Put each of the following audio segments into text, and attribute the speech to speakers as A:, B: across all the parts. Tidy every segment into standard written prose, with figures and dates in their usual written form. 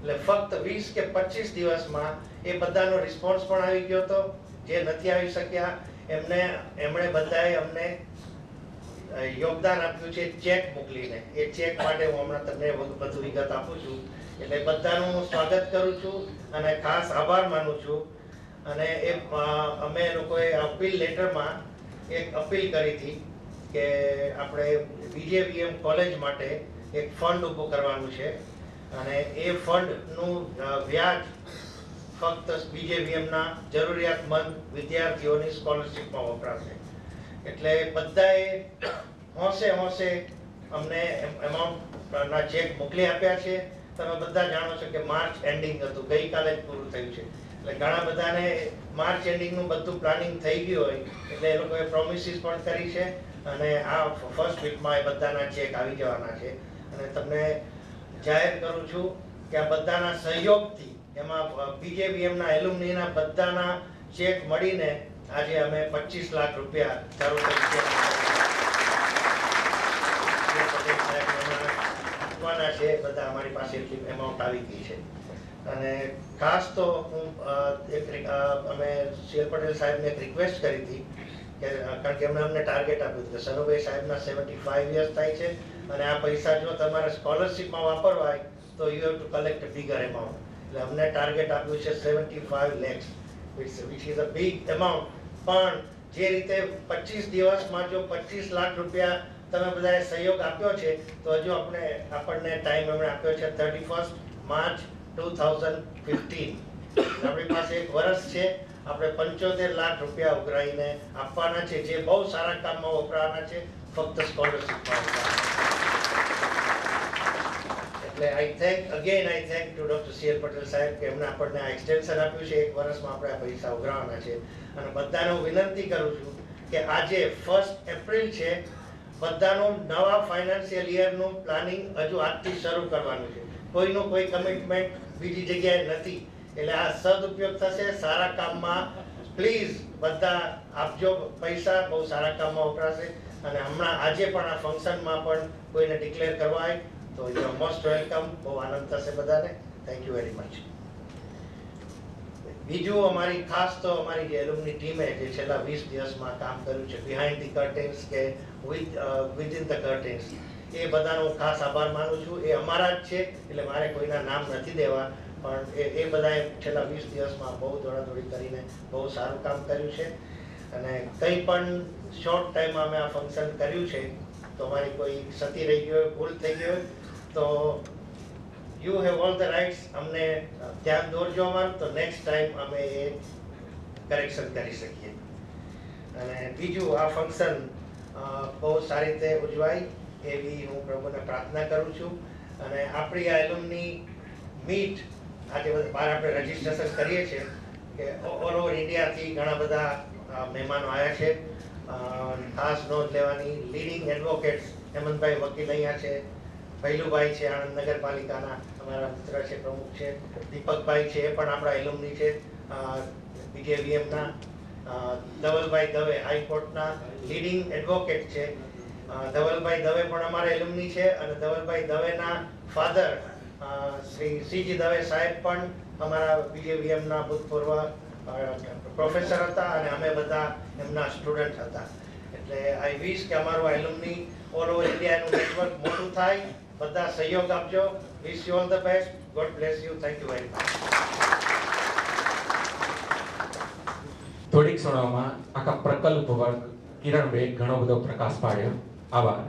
A: એટલે ફક્ત 20 કે 25 દિવસમાં એ બધાનો રિસ્પોન્સ પણ આવી ગયો હતો. જે નથી આવી શક્યા એમણે બધાએ અમને યોગદાન આપ્યું છે ચેક મોકલીને. એ ચેક માટે હું હમણાં તમને વધુ વિગત આપું છું. એટલે બધાનું હું સ્વાગત કરું છું અને ખાસ આભાર માનું છું. અને અમે લોકોએ અપીલ લેટરમાં એક અપીલ કરી હતી કે આપણે બીજેવીએમ કોલેજ માટે એક ફંડ ઊભું કરવાનું છે અને એ ફંડનું વ્યાજ ફક્ત બીજેવીએમના જરૂરિયાતમંદ વિદ્યાર્થીઓની સ્કોલરશીપમાં વપરાશે. એટલે બધાએ હોંશે અમને એમાઉન્ટના ચેક મોકલી આપ્યા છે. તમે બધા જાણો છો કે માર્ચ એન્ડિંગ હતું, ગઈકાલે જ પૂરું થયું છે. એટલે ઘણા બધાને માર્ચ એન્ડિંગનું બધું પ્લાનિંગ થઈ ગયું હોય એટલે એ લોકોએ પ્રોમિસીસ પણ કરી છે અને આ ફર્સ્ટ વીકમાં એ બધાના ચેક આવી જવાના છે. અને તમને જાહેર કરું છું કે આ બધાના સહયોગથી એમાં બીજેવીએમના એલ્યુમનીના બધાના ચેક મળીને આજે અમે 25 લાખ રૂપિયા ચાલુ આપવાના છે. બધા અમારી પાસે એમાઉન્ટ આવી ગઈ છે. અને ખાસ તો હું અમે સીએલ પટેલ સાહેબને એક રિક્વેસ્ટ કરી હતી કે કારણ કે અમને ટાર્ગેટ આપ્યું હતું કે સનુભાઈ સાહેબના 75 યર્સ થાય છે અને આ પૈસા જો તમારે સ્કોલરશીપમાં વાપરવા હોય તો you have to collect bigger amount. એટલે અમને ટાર્ગેટ આપ્યું છે 75 lakhs which is a big amount. પણ જે રીતે 25 દિવસમાં જો 25 લાખ રૂપિયા તમે બધાએ સહયોગ આપ્યો છે તો હજુ આપણને ટાઈમ એમણે આપ્યો છે 31 માર્ચ 2015. આપણી પાસે એક વર્ષ છે. આપણે 75 લાખ રૂપિયા ઉઘરાઈને આપવાના છે જે બહુ સારા કામમાં વપરાવાના છે, ફક્ત સ્કોલરશીપમાં વપરાવાના. એટલે I thank to doctor CL Patel સાહેબ કે એમને આપણને આ એક્સટેન્શન આપ્યું છે. એક વર્ષમાં આપણે આ પૈસા ઉઘરાવાના છે. અને બધાને હું વિનંતી કરું છું કે આજે 1 એપ્રિલ છે, બધાનું નવા ફાઇનાન્શિયલ યરનું પ્લાનિંગ હજુ આજથી શરૂ કરવાનું છે. કોઈનું કોઈ કમિટમેન્ટ બીજી જગ્યાએ નથી. એટલે આ સદુપયોગ થશે. સારા કામમાં પ્લીઝ બધા આપજો પૈસા, બહુ સારા કામમાં વપરાશે. અને હમણાં આજે પણ આ ફંક્શનમાં પણ કોઈને ડિક્લેર કરવા હોય તો યુ આર મોસ્ટ વેલકમ. બહુ આનંદ થશે બધાને. Thank you very much. બીજું અમારી ખાસ તો અમારી જે એલ્યુમની ટીમે જે છેલ્લા 20 દિવસમાં કામ કર્યું છે બિહાઇન્ડ ધી કર્ટેન્સ કે વિધિન ધ કર્ટેન્સ, એ બધાનો ખાસ આભાર માનું છું. એ અમારા જ છે એટલે મારે કોઈના નામ નથી દેવા, પણ એ બધાએ છેલ્લા 20 દિવસમાં બહુ દોડાદોડી કરીને બહુ સારું કામ કર્યું છે. અને કંઈ પણ શોર્ટ ટાઈમમાં અમે આ ફંક્શન કર્યું છે તો અમારી કોઈ ક્ષતિ રહી ગઈ હોય, ભૂલ થઈ ગઈ હોય તો you have all the rights. અમને ધ્યાન દોરજો અમારું, તો નેક્સ્ટ ટાઈમ અમે એ કરેક્શન કરી શકીએ. અને બીજું આ ફંક્શન બહુ સારી રીતે ઉજવાય એવી હું પ્રભુને પ્રાર્થના કરું છું. અને આપણી આ એલ્યુમની મીટ આજે બહાર આપણે રજીસ્ટ્રેશન કરીએ છીએ કે ઓલ ઓવર ઇન્ડિયાથી ઘણા બધા મહેમાનો આવ્યા છે. ખાસ નોંધ લેવાની લીડિંગ એડવોકેટ્સ હેમંતભાઈ વકીલ અહીંયા છે, ભૈલુભાઈ છે આણંદ નગરપાલિકાના અમારા મિત્ર છે, પ્રમુખ છે, દીપકભાઈ છે એ પણ આપણા એલ્યુમની છે બીજેવીએમના, ધવલભાઈ દવે હાઈકોર્ટના લીડિંગ એડવોકેટ છે. ધવલભાઈ દવે પણ અમારા એલ્યુમની છે અને ધવલભાઈ દવેના ફાધર શ્રી સીજી દવે સાહેબ પણ અમારા બીજેવીએમના ભૂતપૂર્વ પ્રોફેસર હતા અને અમે બધા એમના સ્ટુડન્ટ હતા. એટલે આઈ વિશ કે અમારું એલ્યુમની ઓલ ઓવર ઇન્ડિયાનું નેટવર્ક મોટું થાય. બધા સહયોગ આપજો. Wish you all the best. God bless you. Thank you very much.
B: થોડીક ક્ષણોમાં આખા પ્રકલ્પ પર કિરણભાઈ ઘણો બધો પ્રકાશ પાડ્યો. આભાર.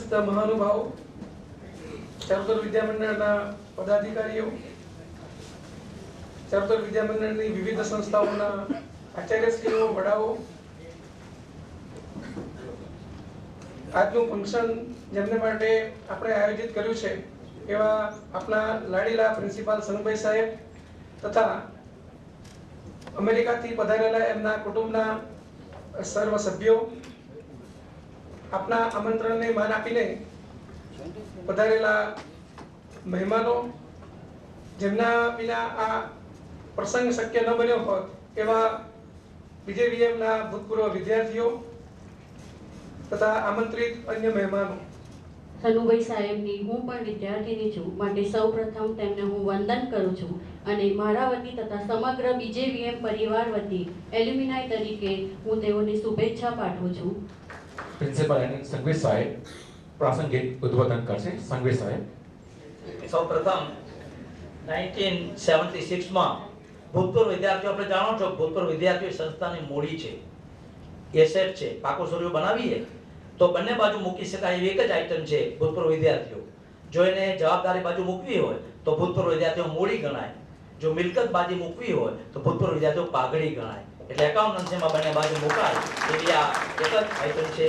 C: સમસ્ત મહાનુભાવો, ચારુતર વિદ્યામંડળના પદાધિકારીઓ, ચારુતર વિદ્યામંડળની વિવિધ સંસ્થાઓના આચાર્યશ્રીઓ, વડાઓ, આજનું ફંક્શન જેમને માટે આપણે આયોજિત કર્યું છે એવા આપણા લાડીલા પ્રિન્સિપાલ સનુભાઈ સાહેબ તથા અમેરિકાથી પધારેલા એમના કુટુંબના સર્વ સભ્યો, આપના આમંત્રણને માન આપીને પધારેલા મહેમાનો, જેમના વિના આ પ્રસંગ શક્ય ન બન્યો હોત એવા BJVMના ભૂતપૂર્વ વિદ્યાર્થીઓ તથા આમંત્રિત અન્ય મહેમાનો.
D: સનુભાઈ સાહેબની હું પણ વિદ્યાર્થીની છું, માટે સૌપ્રથમ તેમને હું વંદન કરું છું અને મારા વતી તથા સમગ્ર BJVM પરિવાર વતી એલ્યુમિનાઈ તરીકે હું તેઓને શુભેચ્છા પાઠવું છું.
B: પ્રિન્સિપલ અને સંઘવી સાહેબ પ્રાસંગિક ઉદ્બોધન કરશે. સંઘવી સાહેબ.
E: સૌપ્રથમ 1976 માં ભૂતપૂર્વ વિદ્યાર્થીઓ, આપણે જાણો છો ભૂતપૂર્વ વિદ્યાર્થીઓ સંસ્થાની મૂડી છે, એસેટ છે. પાકો સોરીઓ બનાવીએ તો બંને બાજુ મૂકી શકાય એવી એક જ આઇટમ છે ભૂતપૂર્વ વિદ્યાર્થીઓ. જો એને જવાબદારી બાજુ મૂકવી હોય તો ભૂતપૂર્વ વિદ્યાર્થીઓ મૂડી ગણાય, જો મિલકત બાજુ મૂકવી હોય તો ભૂતપૂર્વ વિદ્યાર્થીઓ પાઘડી ગણાય. એટલે એકાઉન્ટન્સીમાં બંને બાજુ મુકાય એવી આ એક જ આઇટમ છે.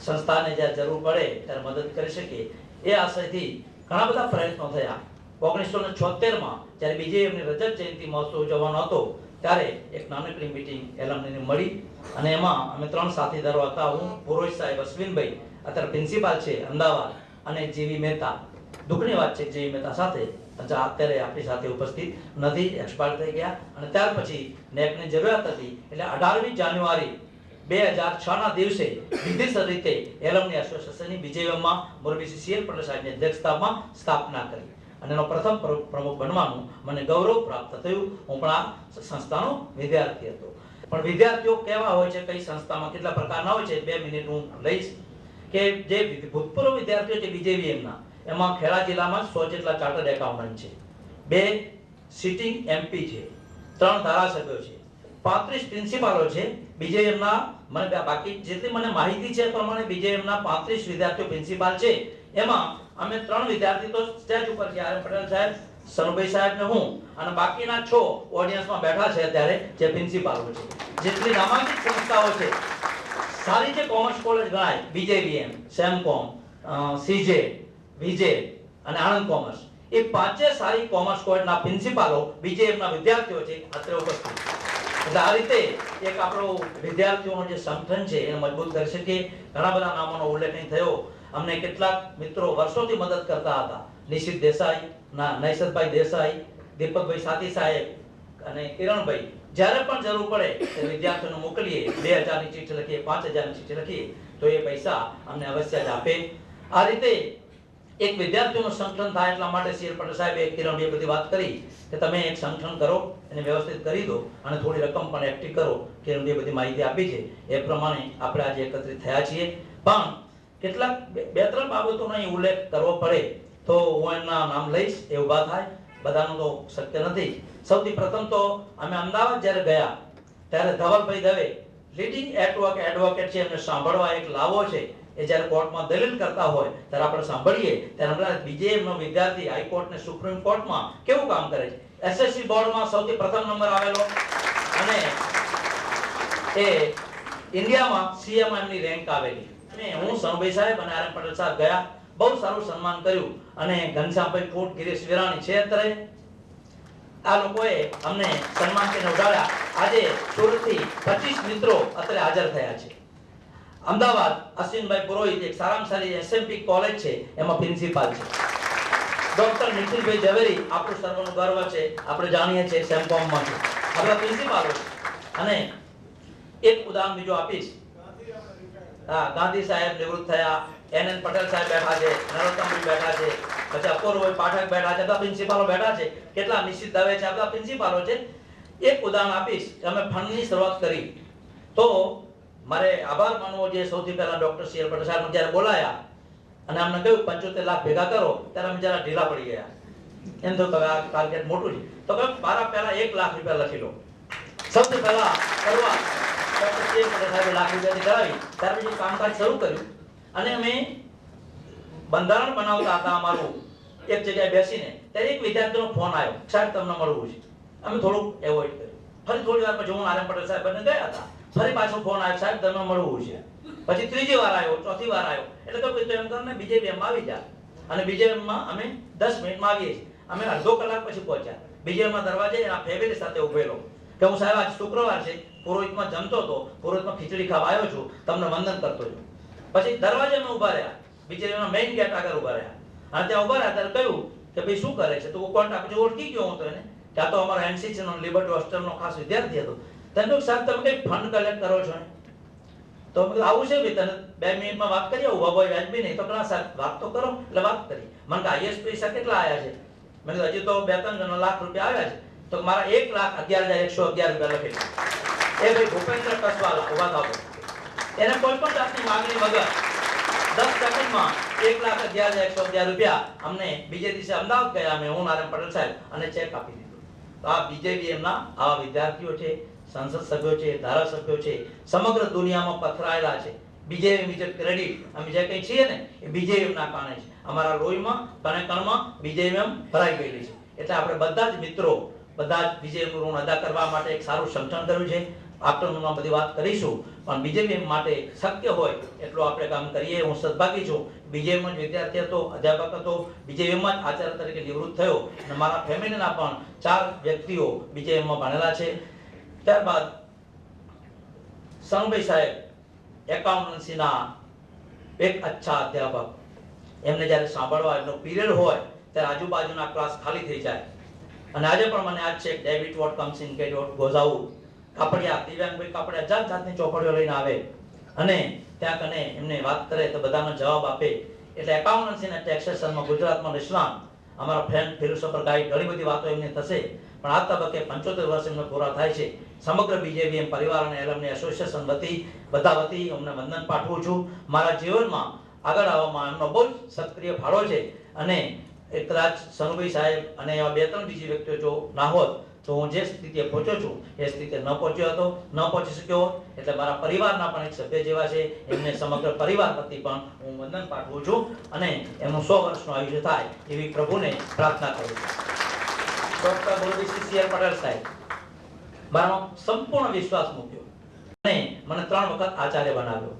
E: સંસ્થાને જ્યારે જરૂર પડે ત્યારે મદદ કરી શકીએ એ આશયથી ઘણા બધા પ્રયત્નો થયા. 1976 માં જ્યારે BJVMની રજત જયંતિ મહોત્સવ ઉજવવાનો હતો ત્યારે એક નાનકડી મીટિંગ એલમનીને મળી અને એમાં અમે 3 સાથીદારો હતા. હું, પુરોહિત સાહેબ, અશ્વિનભાઈ અત્યારે પ્રિન્સિપાલ છે અમદાવાદ, અને જીવી મહેતા. દુઃખની વાત છે જીવી મહેતા સાથે અત્યારે આપણી સાથે ઉપસ્થિત નથી, એક્સપાયર થઈ ગયા. અને ત્યાર પછી નેકની જરૂરિયાત હતી એટલે 18મી જાન્યુઆરી 2006 ના દિવસે વિધિસર રીતે એલમની એસોસિએશનની BJVMમાં મોરબી CL પટેલ સાહેબની અધ્યક્ષતામાં સ્થાપના કરી અને એનો પ્રથમ પ્રમુખ બનવાનું મને ગૌરવ પ્રાપ્ત થયું. હું પણ આ સંસ્થાનો વિદ્યાર્થી હતો. પણ વિદ્યાર્થીઓ કેવા હોય છે, કઈ સંસ્થામાં કેટલા પ્રકારના હોય છે, 2 મિનિટ હું લઈશ. કે જે ભૂતપૂર્વ વિદ્યાર્થીઓ છે BJVMના, એમાં ખેડા જિલ્લામાં 100 જેટલા ચાર્ટર્ડ એકાઉન્ટન્ટ છે, 2 સિટિંગ MP છે, 3 ધારાસભ્યો છે, 35 પ્રિન્સિપાલો છે BJVMના. મને બાકી જેટલી મને માહિતી છે એ પ્રમાણે BJVMના 35 વિદ્યાર્થીઓ પ્રિન્સિપાલ છે. એમાં અમે 3 વિદ્યાર્થી તો સ્ટેજ ઉપર છે, આર પટેલ સાહેબ, સનુભાઈ સાહેબ ને હું, અને બાકીના 6 ઓડિયન્સમાં બેઠા છે અત્યારે જે પ્રિન્સિપાલો છે. જેટલી નામાંકિત સંસ્થાઓ છે, સારી જે કોમર્સ કોલેજ ગણાય BJVM, સેમકોમ, CJ, VJ અને આણંદ કોમર્સ, એ 5 સારી કોમર્સ કોલેજના પ્રિન્સિપાલો BJVMના વિદ્યાર્થીઓ છે અત્રે ઉપસ્થિત. એટલે આ રીતે એક આપણો વિદ્યાર્થીઓનો જે સંગઠન છે એને મજબૂત કરી શકીએ. ઘણા બધા નામોનો ઉલ્લેખ અહીં થયો. અમને કેટલાક મિત્રો વર્ષોથી મદદ કરતા હતા. નિશિત દેસાઈ, નૈસદભાઈ દેસાઈ, દીપકભાઈ સાથી સાહેબ અને કિરણભાઈ. જ્યારે પણ જરૂર પડે તે વિદ્યાર્થીઓને મોકલીએ, 2000ની ચીઠી લખીએ, 5000ની ચીઠી લખીએ તો એ પૈસા અમને અવશ્ય જ આપે. આ રીતે એક વિદ્યાર્થીઓનું સંગઠન થાય એટલા માટે CL પટેલ સાહેબે, કિરણભાઈએ બધી વાત કરી કે તમે એક સંગઠન કરો, એને વ્યવસ્થિત કરી દો અને થોડી રકમ પણ એકઠી કરો. કિરણભાઈએ બધી માહિતી આપી છે. એ પ્રમાણે આપણે આજે એકત્રિત થયા છીએ. પણ કેટલાક 2-3 બાબતોનો અહીં ઉલ્લેખ કરવો પડે તો હું એમના નામ લઈશ, એ ઊભા થાય. બધાનું તો શક્ય નથી. સૌથી પ્રથમ તો અમે અમદાવાદ જ્યારે ગયા ત્યારે ધવલભાઈ દવે, લીડિંગ એડવોકેટ છે, એમને સાંભળવા એક લાવો છે. એ જ્યારે કોર્ટમાં દલીલ કરતા હોય ત્યારે આપણે સાંભળીએ ત્યારે હમણાં BJVMનો વિદ્યાર્થી હાઈકોર્ટ ને સુપ્રીમ કોર્ટમાં કેવું કામ કરે છે. SSC બોર્ડમાં સૌથી પ્રથમ નંબર આવેલો અને એ ઇન્ડિયામાં CM એમની રેન્ક આવેલી. અને હું, સનુભાઈ સાહેબ અને આર પટેલ સાહેબ ગયા, બહુ સારું સન્માન કર્યું. અને ઘનશ્યામભાઈ ફૂટ, ગિરીશ વિરાણી છે અત્યારે, આ લોકોએ અમને સન્માન કરીને ઉડાડ્યા. આજે સુરતથી 25 મિત્રો અત્યારે હાજર થયા છે. અમદાવાદ અશ્વિનભાઈ પુરોહિત, એક સારામાં સારી SMP કોલેજ છે, એમાં પ્રિન્સિપાલ છે. ડોક્ટર નિખિલભાઈ ઝવેરી, આપણું સર્વનું ગર્વ છે, આપણે જાણીએ છીએ સેમકોમમાં છે, આપણા પ્રિન્સિપાલો છે. અને એક ઉદાહરણ બીજું આપીશ. ગાંધી સાહેબ નિવૃત્ત થયા, NN પટેલ સાહેબ બેઠા છે, નરોત્તમભાઈ બેઠા છે, પછી અપૂર્વભાઈ પાઠક બેઠા છે, બધા પ્રિન્સિપાલો બેઠા છે. કેટલા નિશ્ચિત દવે છે, બધા પ્રિન્સિપાલો છે. એક ઉદાહરણ આપીશ કે અમે ફંડની શરૂઆત કરી તો મારે આભાર માનવો જે સૌથી પહેલા ડોક્ટર CL પટેલ સાહેબ જ્યારે બોલાયા અને અમને કહ્યું 75 લાખ ભેગા કરો, ત્યારે અમે જરા ઢીલા પડી ગયા. એમ તો આ ટાર્ગેટ મોટું છે તો કહ્યું મારા પહેલા 1 લાખ રૂપિયા લખી લો. સૌથી પહેલા શરૂઆત ડોક્ટર CL પટેલ સાહેબે લાખ રૂપિયાથી કરાવી. ત્યાર પછી કામકાજ શરૂ કર્યું અને અમે બંધારણ બનાવતા હતા અમારું એક જગ્યાએ બેસીને, ત્યારે એક વિદ્યાર્થીનો ફોન આવ્યો, સાહેબ તમને મળવું છે. અમે થોડુંક એવોઇડ કર્યું. ફરી થોડી વાર પછી હું આરએમ પટેલ સાહેબ બને ગયા હતા, ફરી પાછો ફોન આવ્યો, સાહેબ તમને મળવું છે. પછી ત્રીજી વાર આવ્યો, ચોથી વાર આવ્યો, એટલે કહ્યું તો એમ કરીને બીજેપીએમમાં આવી જા. અને બીજેપીએમમાં અમે 10 મિનિટમાં આવીએ છીએ. અમે અડધો કલાક પછી પહોંચ્યા. બીજેપીએમમાં દરવાજે એના ફેમિલી સાથે ઉભેલો કે હું સાહેબ આજ શુક્રવાર છે, પુરોહિતમાં જમતો હતો, પુરોહિતમાં ખીચડી ખાવા આવ્યો છું, તમને વંદન કરતો છું. પછી દરવાજે અમે ઊભા રહ્યા, બીજેપીના મેઇન ગેટ આગળ ઊભા રહ્યા. અને ત્યાં ઊભા રહ્યા ત્યારે કહ્યું કે ભાઈ શું કરે છે? તો કોન્ટેક્ટ પછી ઓળખી ગયો હું તો એને, કે આ તો અમારો એનસીસી નો લિબર્ટી હોસ્ટેલનો ખાસ વિદ્યાર્થી હતો. તેને સાહેબ તમે કઈ ફંડ કલેક્ટ કરો છો? તો મેં આવું છે ભાઈ, તને 2 મિનિટમાં વાત કરીએ. ઉભા ભાઈ વ્યાજબી નહીં તો કલા સાહેબ વાત તો કરો. એટલે વાત કરી. મને કે આઈએસ પૈસા કેટલા આવ્યા છે? મેં કીધું હજી તો 2-3 જણા લાખ રૂપિયા આવ્યા છે. તો મારા 1,11,111 રૂપિયા લખેલા. એ ભાઈ ભૂપેન્દ્ર કસવાલા ઉભા થાવ, એને કોઈ પણ જાતની માંગણી વગર 10 સેકન્ડમાં 1,11,111 રૂપિયા અમને બીજે દિવસે અમદાવાદ ગયા અમે, હું આરએમ પટેલ સાહેબ, અને ચેક આપી દીધો. તો આ બીજેપીએમના આવા વિદ્યાર્થીઓ છે, સંસદ સભ્યો છે, ધારાસભ્યો છે, સમગ્ર દુનિયામાં પથરાયેલા છે. બીજેપી ક્રેડિટ અમે જે કંઈ છીએ ને એ બીજેપીના કારણે છે. અમારા લોહીમાં કણે કણમાં બીજેપી ભરાઈ ગયેલી છે. એટલે આપણે બધા જ મિત્રો, બધા જ બીજેપીનું ઋણ અદા કરવા માટે એક સારું સંગઠન કર્યું છે. આફ્ટરનૂનમાં બધી વાત કરીશું, પણ બીજેપી માટે શક્ય હોય એટલું આપણે કામ કરીએ. હું સદભાગી છું, બીજેપીમાં જ વિદ્યાર્થી હતો, અધ્યાપક હતો, બીજેપીમાં જ આચાર્ય તરીકે નિવૃત્ત થયો, અને મારા ફેમિલીના પણ 4 વ્યક્તિઓ બીજેપીમાં ભણેલા છે. ત્યારબાદ સનુભાઈ સાહેબ એકાઉન્ટન્સીના એક અચ્છા અધ્યાપક. એમને જ્યારે સાંભળવા એનો પીરિયડ હોય ત્યારે આજુબાજુના ક્લાસ ખાલી થઈ જાય. અને આજે પણ મને યાદ છે ડેવિડ વોટ કમ્સ ઇન કે what goes out, Kapadia Divyangbhai Kapadia જાત જાતની ચોપડીઓ લઈને આવે અને ત્યાં કને એમને વાત કરે તો બધાનો જવાબ આપે. એટલે એકાઉન્ટન્સી અને ટેક્સેશનમાં ગુજરાતમાં નિષ્ણાત અમારા ફ્રેન્ડ ફિલોસોફર ગાઈડ, ઘણી બધી વાતો એમને થશે. પણ આ તબક્કે 75 વર્ષ એમને પૂરા થાય છે. સમગ્ર બીજેપીએમ પરિવાર અને એલમની એસોસિએશન વતી બધા વતી અમને વંદન પાઠવું છું. મારા જીવનમાં આગળ આવવામાં એમનો બહુ સક્રિય ફાળો છે. અને કદાચ સનુભાઈ સાહેબ અને એવા 2-3 બીજી વ્યક્તિઓ જો ના હોત તો હું જે સ્થિતિએ પહોંચ્યો છું એ સ્થિતિએ ન પહોંચ્યો હતો, ન પહોંચી શક્યો હોત. એટલે મારા પરિવારના પણ એક સભ્ય જેવા છે, એમને સમગ્ર પરિવાર વતી પણ હું વંદન પાઠવું છું અને એમનું 100 વર્ષનું આયુષ્ય થાય એવી પ્રભુને પ્રાર્થના કરું છું. ડોક્ટર બોરડીસી સી.આર. પટેલ સાહેબ મારો સંપૂર્ણ વિશ્વાસ મૂક્યો અને મને 3 વખત આચાર્ય બનાવ્યો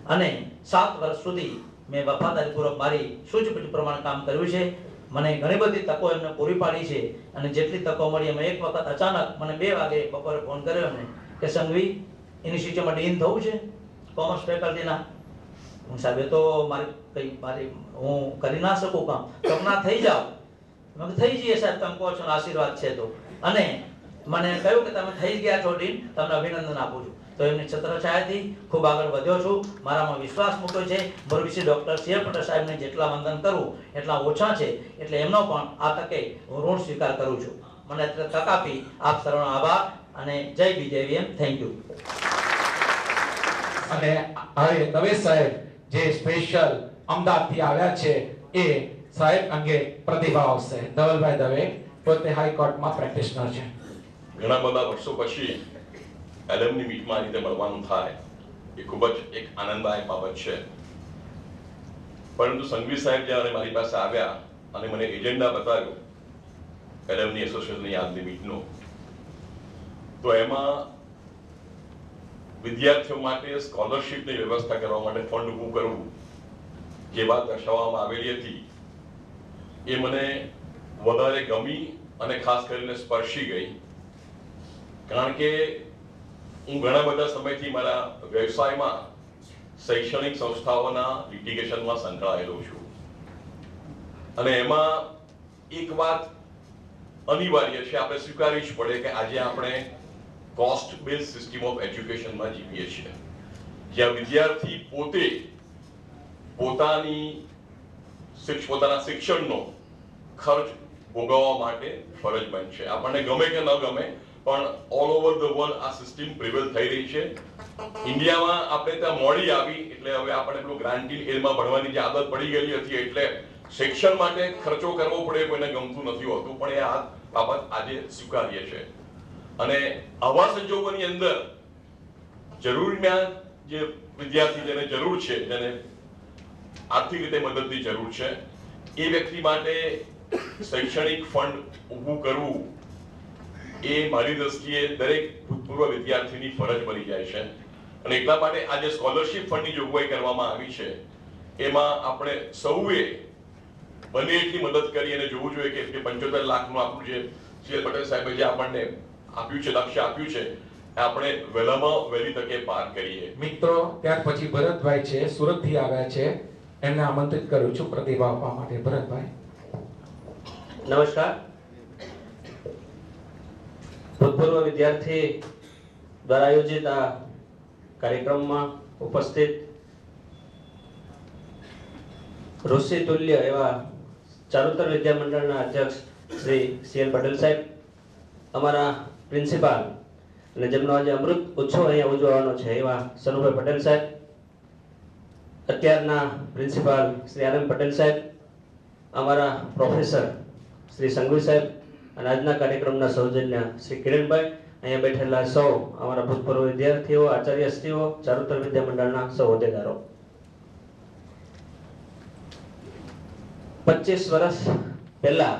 E: અને 7 વર્ષ સુધી મેં વફાદારીપૂર્વક મારી સૂચિબદ્ધ પ્રમાણે કામ કર્યું છે. મને ઘણી બધી તકો એમને પૂરી પાડી છે અને જેટલી તકો મળી એમાં એક વખત અચાનક મને 2 વાગે બપોરે ફોન કર્યો એમને કે સંઘવી યુનિવર્સિટીમાં ડીન થવું છે કોમર્સ ફેકલ્ટીના. હું સાહેબ એ તો મારી હું કરી ના શકું કામ, તો ના થઈ જાવ. મેં થઈ જઈએ સાહેબ, તમે કહો છો આશીર્વાદ છે તો. અને મને કહ્યું કે તમે થઈ ગયા છો ડીન, તમને અભિનંદન આપું છું. તો એમની છત્રછાયાથી ખૂબ આગળ વધ્યો છું. મારામાં વિશ્વાસ મૂક્યો છે. મોરબીસી ડોક્ટર સી.આર. પટેલ સાહેબને જેટલા વંદન કરું એટલા ઓછા છે. એટલે એમનો પણ આ તકે હું ઋણ સ્વીકાર કરું છું. મને તક આપી આપ સર્વનો આભાર અને જય બીજેપીએમ. Thank you.
B: અને હવે દવેશ સાહેબ જે સ્પેશિયલ અમદાવાદથી આવ્યા છે એ સાહેબ અંગે પ્રતિભાવ આપશે. ધવલભાઈ દવે પોતે હાઈકોર્ટમાં પ્રેક્ટિશનર છે.
F: ઘણા બધા વર્ષો પછી એલમની મીટમાં આ રીતે મળવાનું થાય એ ખૂબ જ એક આનંદદાયક બાબત છે. પરંતુ સંઘવી સાહેબ જ્યારે મારી પાસે આવ્યા અને મને એજન્ડા બતાવ્યો એલમની એસોસિએશનની આજની મીટનો, તો એમાં વિદ્યાર્થીઓ માટે સ્કોલરશિપની વ્યવસ્થા કરવા માટે ફંડ ઊભું કરવું જે વાત દર્શાવવામાં આવેલી હતી એ મને વધારે ગમી અને ખાસ કરીને સ્પર્શી ગઈ. કારણ કે હું ઘણા બધા સમયથી મારા વ્યવસાયમાં શૈક્ષણિક સંસ્થાઓના લિટિગેશનમાં સંકળાયેલો છું અને એમાં એક વાત અનિવાર્ય છે, આપણે સ્વીકારવી જ પડે કે આજે આપણે કોસ્ટ બેઝ સિસ્ટમ ઓફ એજ્યુકેશનમાં જીવીએ છીએ, જ્યાં વિદ્યાર્થી પોતે પોતાના શિક્ષણનો ખર્ચ ભોગવવા માટે ફરજબંધ છે. આપણને ગમે કે ન ગમે પણ ઓલ ઓવર ધ વર્લ્ડ આ સિસ્ટમ પ્રિવેલ થઈ રહી છે. ઇન્ડિયામાં આપણે ત્યાં મોડી આવી એટલે હવે આપણે પેલું ગ્રાન્ટીન એરમાં ભણવાની જે આદત પડી ગયેલી હતી એટલે શિક્ષણ માટે ખર્ચો કરવો પડે કોઈને ગમતું નથી હોતું, પણ એ આ બાબત આજે સ્વીકાર્ય છે. અને આવા સંજોગોની અંદર જરૂરિયાત જે વિદ્યાર્થી જેને જરૂર છે, જેને આર્થિક રીતે મદદની જરૂર છે એ વ્યક્તિ માટે શૈક્ષણિક ફંડ ઊભું કરવું એ મારી દ્રષ્ટિએ દરેક ભૂતપૂર્વ વિદ્યાર્થીની ફરજ બની જાય છે અને એટલા માટે આ જે સ્કોલરશિપ ફંડની જોગવાઈ કરવામાં આવી છે એમાં આપણે સૌએ બને એટલી મદદ કરી અને જોવું જોઈએ કે 75 લાખનું આપણું જે સીએલ પટેલ સાહેબે જે આપણને આપ્યું છે, લક્ષ્ય આપ્યું છે, આપણે વહેલામાં વહેલી તકે પાર કરીએ.
B: મિત્રો, ત્યાર પછી ભરતભાઈ છે, સુરતથી આવ્યા છે, એમને આમંત્રિત કરું છું પ્રતિભાવ આપવા માટે. ભરતભાઈ.
G: નમસ્કાર. ભૂતપૂર્વ વિદ્યાર્થી દ્વારા આયોજિત આ કાર્યક્રમમાં ઉપસ્થિત ઋષિ તુલ્ય એવા ચારુતર વિદ્યા મંડળના અધ્યક્ષ શ્રી સીએલ પટેલ સાહેબ, અમારા પ્રિન્સિપાલ અને જેમનો આજે અમૃત ઉત્સવ અહીંયા ઉજવવાનો છે એવા સનુભાઈ પટેલ સાહેબ, અત્યારના principal Shri R M Patel સાહેબ, અમારા પ્રોફેસર શ્રી સંઘવી સાહેબ અને આજના કાર્યક્રમના સૌજન્ય શ્રી કિરણભાઈ, અહીંયા બેઠેલા સૌ અમારા ભૂતપૂર્વ વિદ્યાર્થીઓ, આચાર્યશ્રીઓ, ચારુતર વિદ્યા મંડળના સૌ હોદ્દેદારો. 25 વર્ષ પહેલા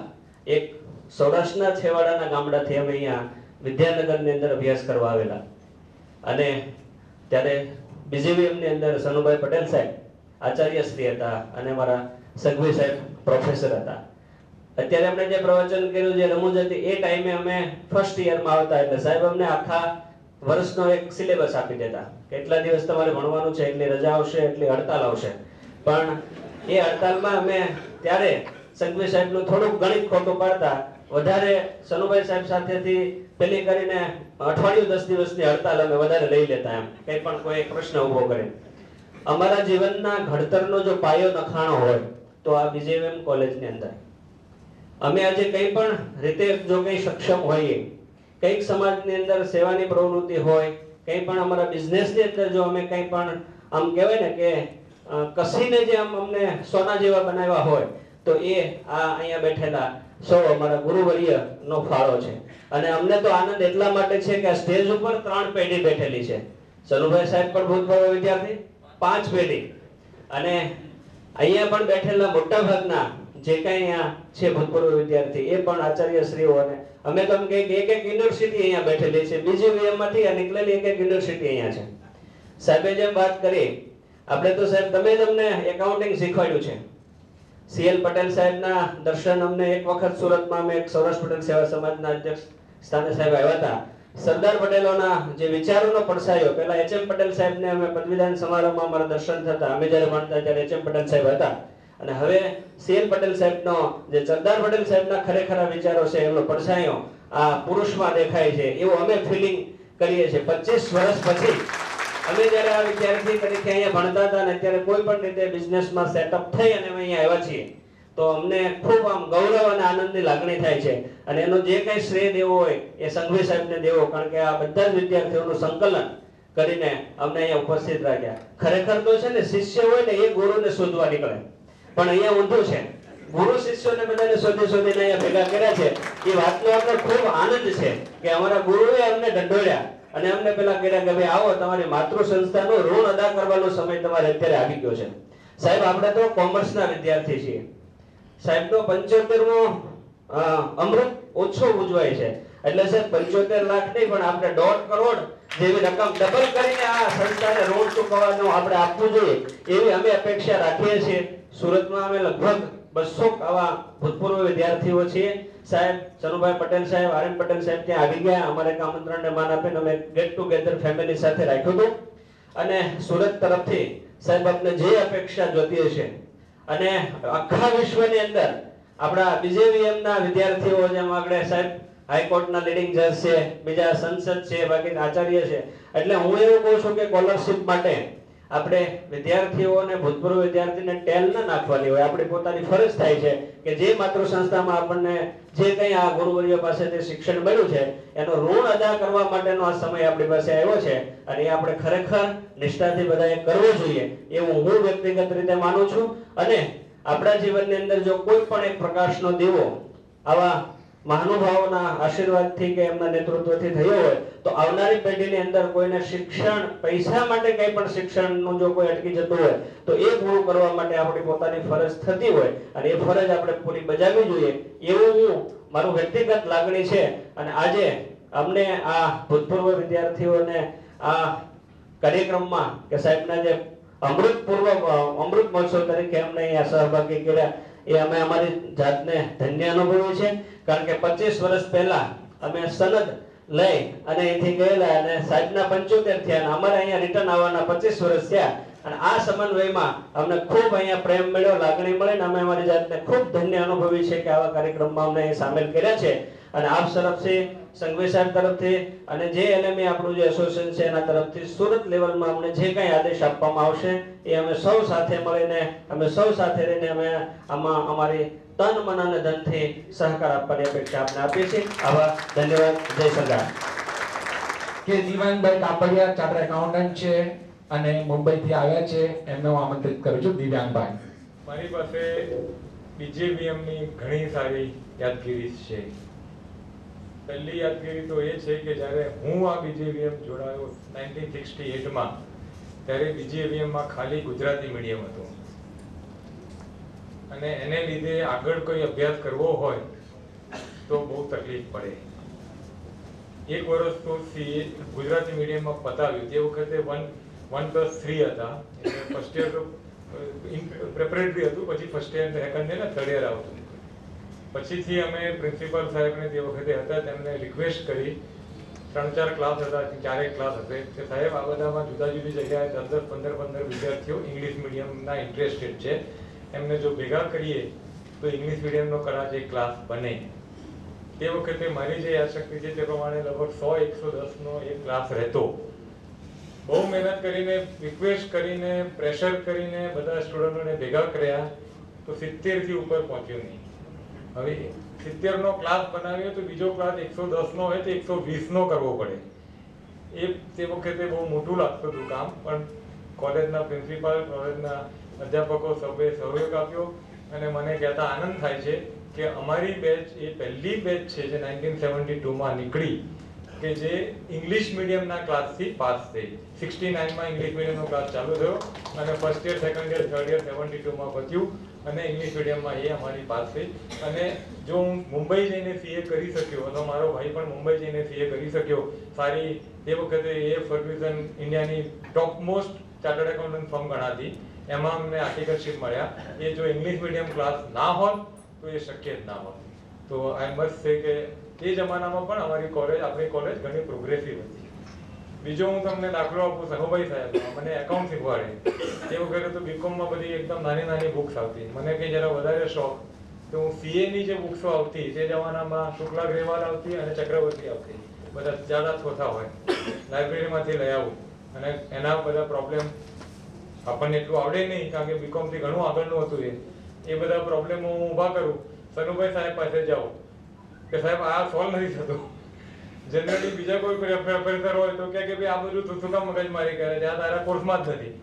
G: એક સૌરાષ્ટ્રના છેવાડાના ગામડાથી અમે અહીંયા વિદ્યાનગરની અંદર અભ્યાસ કરવા આવેલા અને ત્યારે BJVM ની અંદર સનુભાઈ પટેલ સાહેબ આચાર્યશ્રી હતા અને મારા સંઘવી સાહેબ પ્રોફેસર હતા. અત્યારે આપણે જે પ્રવચન કર્યું જે રમૂજ હતી એ ટાઈમે અમે ફર્સ્ટ યરમાં આવતા એટલે સાહેબ અમને આખા વર્ષનો એક સિલેબસ આપી દેતા. કેટલા દિવસ તમારે ભણવાનું છે, એટલી રજા આવશે, એટલી હડતાલ આવશે. પણ એ હડતાલમાં અમે ત્યારે સંઘવી સાહેબનું થોડુંક ગણિત ખોટું પાડતા વધારે સનુભાઈ સાહેબ સાથેથી પેલી કરીને અઠવાડિયું 10 દિવસની હડતાલ અમે વધારે લઈ લેતા. એમ કંઈ પણ કોઈ પ્રશ્ન ઊભો કરે. અમારા જીવનના ઘડતરનો જો પાયો નખાણો હોય તો આ BJVM કોલેજની અંદર અમે આજે કંઈ પણ રીતે જો કંઈ સક્ષમ હોઈએ, કંઈક સમાજની અંદર સેવાની પ્રવૃત્તિ હોય, કંઈ પણ અમારા બિઝનેસની અંદર જો અમે કંઈ પણ આમ કહેવાય ને કે કસીને જે આમ અમને સોના જેવા બનાવ્યા હોય તો એ આ અહીંયા બેઠેલા સૌ અમારા ગુરુવર્યનો ફાળો છે. અને અમને તો આનંદ એટલા માટે છે કે આ સ્ટેજ ઉપર 3 પેઢી બેઠેલી છે. સનુભાઈ સાહેબ પણ ભૂતપૂર્વ વિદ્યાર્થી, 5 પેઢી, અને અહીંયા પણ બેઠેલા મોટા ભાગના જે કઈ અહીંયા છે ભૂતપૂર્વ વિદ્યાર્થી એ પણ આચાર્યશ્રીઓ અને અમે તો એમ કહીએ કે એક યુનિવર્સિટી અહીંયા બેઠેલી છે. BJVM માંથી નીકળેલી એક યુનિવર્સિટી અહીંયા છે. સાહેબે જેમ વાત કરી, આપણે તો સાહેબ તમે જ અમને એકાઉન્ટિંગ શીખવાડ્યું છે. સીએલ પટેલ સાહેબના દર્શન અમને એક વખત સુરતમાં અમે એક સૌરાષ્ટ્ર પટેલ સેવા સમાજના અધ્યક્ષ સ્થાને સાહેબ આવ્યા હતા. સરદાર પટેલોના જે વિચારોનો પડછાયો, પહેલા HM પટેલ સાહેબને અમે પદવીદાન સમારોહમાં અમારા દર્શન થતા, અમે જ્યારે ભણતા ત્યારે HM પટેલ સાહેબ હતા, અને હવે સીએલ પટેલ સાહેબનો જે સરદાર પટેલ સાહેબના ખરેખર વિચારો છે એમનો પડછાયો આ પુરુષમાં દેખાય છે એવું અમે ફીલિંગ કરીએ છીએ. 25 વર્ષ પછી અમે જ્યારે આ વિદ્યાર્થી તરીકે અહીંયા ભણતા હતા અને અત્યારે કોઈ પણ રીતે બિઝનેસમાં સેટઅપ થઈ અને અમે અહીંયા આવ્યા છીએ તો અમને ખૂબ આમ ગૌરવ અને આનંદની લાગણી થાય છે. અને એનો જે કંઈ શ્રેય દેવો હોય એ સંઘવી સાહેબને દેવો, કારણ કે આ બધા જ વિદ્યાર્થીઓનું સંકલન કરીને અમને અહીંયા ઉપસ્થિત રાખ્યા. ખરેખર તો છે ને શિષ્ય હોય ને એ ગુરુને શોધવા નીકળે, પણ અહીંયા ઊંધું છે. ગુરુ શિષ્યોને બધાને શોધીને અહીંયા ભેગા કર્યા છે. એ વાતનો આપણે ખૂબ આનંદ છે કે અમારા ગુરુએ અમને ઢંઢોળ્યા અને અમને પેલા કર્યા કે ભાઈ આવો, તમારી માતૃ સંસ્થાનું ઋણ અદા કરવાનો સમય તમારે અત્યારે આવી ગયો છે. સાહેબ આપણે તો કોમર્સના વિદ્યાર્થી છીએ. સાહેબનો 75મો અમૃત ઉત્સવ ઉજવાય છે એટલે સાહેબ 75 લાખ નહીં પણ આપણે 1.5 કરોડ જેવી રકમ ડબલ કરીને આ સંસ્થાને ઋણ ચૂકવવાનું આપણે આપવું જોઈએ એવી અમે અપેક્ષા રાખીએ છીએ. સુરતમાં અમે લગભગ 200 આવા ભૂતપૂર્વ વિદ્યાર્થીઓ છીએ. સાહેબ સનુભાઈ પટેલ સાહેબ, આર એમ પટેલ સાહેબ ત્યાં આવી ગયા. અમારે એક આમંત્રણને માન આપીને અમે ગેટ ટુગેધર ફેમિલી સાથે રાખ્યું હતું. અને સુરત તરફથી સાહેબ આપને જે અપેક્ષા જોતી હશે અને આખા વિશ્વની અંદર આપણા BJVM ના વિદ્યાર્થીઓ જેમ આગળ સાહેબ હાઈકોર્ટના લીડિંગ જજ છે, બીજા સંસદ છે, બાકી આચાર્ય છે, એટલે હું એવું કહું છું કે સ્કોલરશિપ માટે આપણે વિદ્યાર્થીઓને ભૂતપૂર્વ વિદ્યાર્થીને ટેલ ન નાખવાની હોય. આપણી પોતાની ફરજ થાય છે કે જે માતૃ સંસ્થામાં આપણને જે કંઈ આ ગુરુવર્ય પાસેથી શિક્ષણ મળ્યું છે એનો ઋણ અદા કરવા માટેનો આ સમય આપણી પાસે આવ્યો છે અને એ આપણે ખરેખર નિષ્ઠાથી બધાએ કરવો જોઈએ એવું હું વ્યક્તિગત રીતે માનું છું. અને આપણા જીવનની અંદર જો કોઈ પણ એક પ્રકાશનો દીવો આવા મહાનુભાવોના આશીર્વાદથી કે એમના નેતૃત્વથી થયો હોય તો આવનારી પેઢીની અંદર કોઈને શિક્ષણ પૈસા માટે કંઈ પણ શિક્ષણનું જો કોઈ અટકી જતું હોય તો એ પૂરું કરવા માટે આપણી પોતાની ફરજ થતી હોય અને એ ફરજ આપણે પૂરી બજાવવી જોઈએ એવું મારું વ્યક્તિગત લાગણી છે. અને આજે અમને આ ભૂતપૂર્વ વિદ્યાર્થીઓને આ કાર્યક્રમમાં કે સાહેબના જે અમૃત મહોત્સવ તરીકે અમને અહીંયા સહભાગી કર્યા એ અમે અમારી જાતને ધન્ય અનુભવ્યું છે. કારણ કે 25 વર્ષ પહેલા અમે સનદ લઈ અને અહીંથી ગયેલા અને સાહેબના 75 થયા અને અમારે અહીંયા રિટર્ન આવવાના 25 વર્ષ થયા અને આ સમન્વયમાં અમને ખૂબ અહીંયા પ્રેમ મળ્યો, લાગણી મળી અને અમે અમારી જાતને ખૂબ ધન્ય અનુભવી છે કે આવા કાર્યક્રમમાં અમને અહીં સામેલ કર્યા છે. અને આપ તરફથી, સંઘવી સાહેબ તરફથી અને જે LME આપણું જે એસોસિએશન છે એના તરફથી સુરત લેવલમાં અમને જે કંઈ આદેશ આપવામાં આવશે એ અમે સૌ સાથે મળીને, અમે સૌ સાથે રહીને અમે આમાં અમારી તન મન અને ધનથી સહકાર આપવાની અપેક્ષા આપને આપીએ છીએ. આભાર, ધન્યવાદ, જય સરદાર.
B: કે દિવ્યાંગભાઈ કાપડિયા ચાર્ટર્ડ એકાઉન્ટન્ટ છે અને મુંબઈથી આવ્યા છે, એમને હું આમંત્રિત કરું છું. દિવ્યાંગભાઈ,
H: મારી પાસે BJVM ની ઘણી સારી યાદગીરી છે. પહેલી યાદગીરી તો એ છે કે જ્યારે હું આ BJVM જોડાયો 1968 માં, ત્યારે BJVM માં ખાલી ગુજરાતી મીડિયમ હતું અને એને લીધે આગળ કોઈ અભ્યાસ કરવો હોય તો બહુ તકલીફ પડે. એક વર્ષ તો ગુજરાતી મીડિયમમાં પતાવ્યું. તે વખતે 1+3 હતા, એટલે ફર્સ્ટ યર પ્રેપરેટરી હતું, પછી ફર્સ્ટ યર, સેકન્ડ યર ને થર્ડ યર આવતું. પછીથી અમે પ્રિન્સિપાલ સાહેબને તે વખતે હતા તેમને રિક્વેસ્ટ કરી, 3-4 ક્લાસ હતા, 4 ક્લાસ હતા કે સાહેબ આ બધામાં જુદા જુદી જગ્યાએ 10-10, 15-15 વિદ્યાર્થીઓ ઇંગ્લિશ મીડિયમના ઇન્ટરેસ્ટેડ છે, એમને જો ભેગા કરીએ તો ઇંગ્લિશ મીડિયમનો કદાચ એક ક્લાસ બને. તે વખતે મારી જે યાદશક્તિ છે તે પ્રમાણે લગભગ 100-110નો એક ક્લાસ રહેતો. બહુ મહેનત કરીને, રિક્વેસ્ટ કરીને, પ્રેશર કરીને બધા સ્ટુડન્ટોને ભેગા કર્યા તો 70 થી ઉપર પહોંચ્યું નહીં. હવે 70નો ક્લાસ બનાવ્યો તો બીજો ક્લાસ 110નો હોય તો 120નો કરવો પડે. એ તે વખતે બહુ મોટું લાગતું હતું કામ, પણ કોલેજના પ્રિન્સિપાલ, કોલેજના અધ્યાપકો સૌએ સહયોગ આપ્યો અને મને કહેતા આનંદ થાય છે કે અમારી બેચ એ પહેલી બેચ છે જે 1972માં નીકળી કે જે ઇંગ્લિશ મીડિયમના ક્લાસથી પાસ થઈ. 69માં ઇંગ્લિશ મીડિયમનો ક્લાસ ચાલુ થયો અને first year, second year, third year 72માં પત્યું અને ઇંગ્લિશ મીડિયમમાં એ અમારી પાસ થઈ. અને જો હું મુંબઈ જઈને CA કરી શક્યો અને મારો ભાઈ પણ મુંબઈ જઈને CA કરી શક્યો, સારી તે વખતે એ ફર્ગ્યુસન ઇન્ડિયાની top most chartered accountant firm ગણાતી, એમાં અમને આર્ટિકલશીપ મળ્યા. એ જો ઇંગ્લિશ મીડિયમ ક્લાસ ના હોત તો એ શક્ય જ ના હોત. તો આઈ મસ્ટ સે કે એ જમાનામાં પણ આપણી કોલેજ ઘણી પ્રોગ્રેસિવ હતી. બીજો હું તમને દાખલો આપું, સનુભાઈ સાહેબ મને એકાઉન્ટ શીખવાડે. એ વખતે તો BComમાં બધી એકદમ નાની નાની બુક્સ આવતી. મને કંઈ જરા વધારે શોખ તો હું CAની જે બુક્સો આવતી તે જમાનામાં શુક્લા ગ્રેવાલ આવતી અને ચક્રવર્તી આવતી, બધા જાડા થોથા હોય, લાઇબ્રેરીમાંથી લઈ આવું અને એના બધા પ્રોબ્લેમ આપણને એટલું આવડે નહીં કારણ કે BComથી ઘણું આગળનું હતું. એ બધા પ્રોબ્લેમો હું ઊભા કરું, સનુભાઈ સાહેબ પાસે જાઉં કે સાહેબ આ સોલ્વ નથી થતું. જનરલી બીજા કોઈ પ્રોફેસર હોય તો કે ભાઈ આ બધું તું કામ મગજમારી કરે છે, આ તારા કોર્સમાં જ નથી.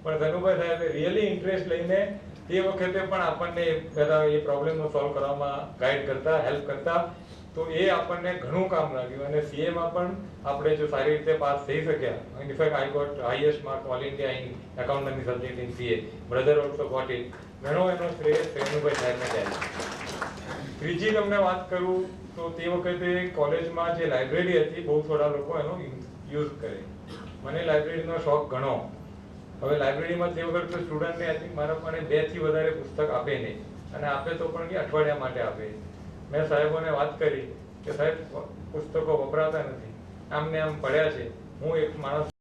H: પણ સનુભાઈ સાહેબે રિયલી ઇન્ટરેસ્ટ લઈને તે વખતે પણ આપણને બધા એ પ્રોબ્લેમનો સોલ્વ કરવામાં ગાઈડ કરતા, હેલ્પ કરતા. તો એ આપણને ઘણું કામ લાગ્યું અને CAમાં પણ આપણે જો સારી રીતે પાસ થઈ શક્યા. In fact I got highest mark all India in accountancy subject in CA. Brother also got it. ઘણો એનો શ્રેય સનુભાઈ સાહેબને જાય. ત્રીજી તમને વાત કરું તો તે વખતે કોલેજમાં જે લાઇબ્રેરી હતી બહુ થોડા લોકો એનો યુઝ કરે. મને લાઇબ્રેરીનો શોખ ઘણો. હવે લાઇબ્રેરીમાં તે વખતે સ્ટુડન્ટને આઈ થિંક મારા પણ 2 થી વધારે પુસ્તક આપે નહીં, અને આપે તો પણ કે અઠવાડિયા માટે આપે. મેં સાહેબોને વાત કરી કે સાહેબ પુસ્તકો વપરાતા નથી, આમને આમ પડ્યા છે. હું એક માણસ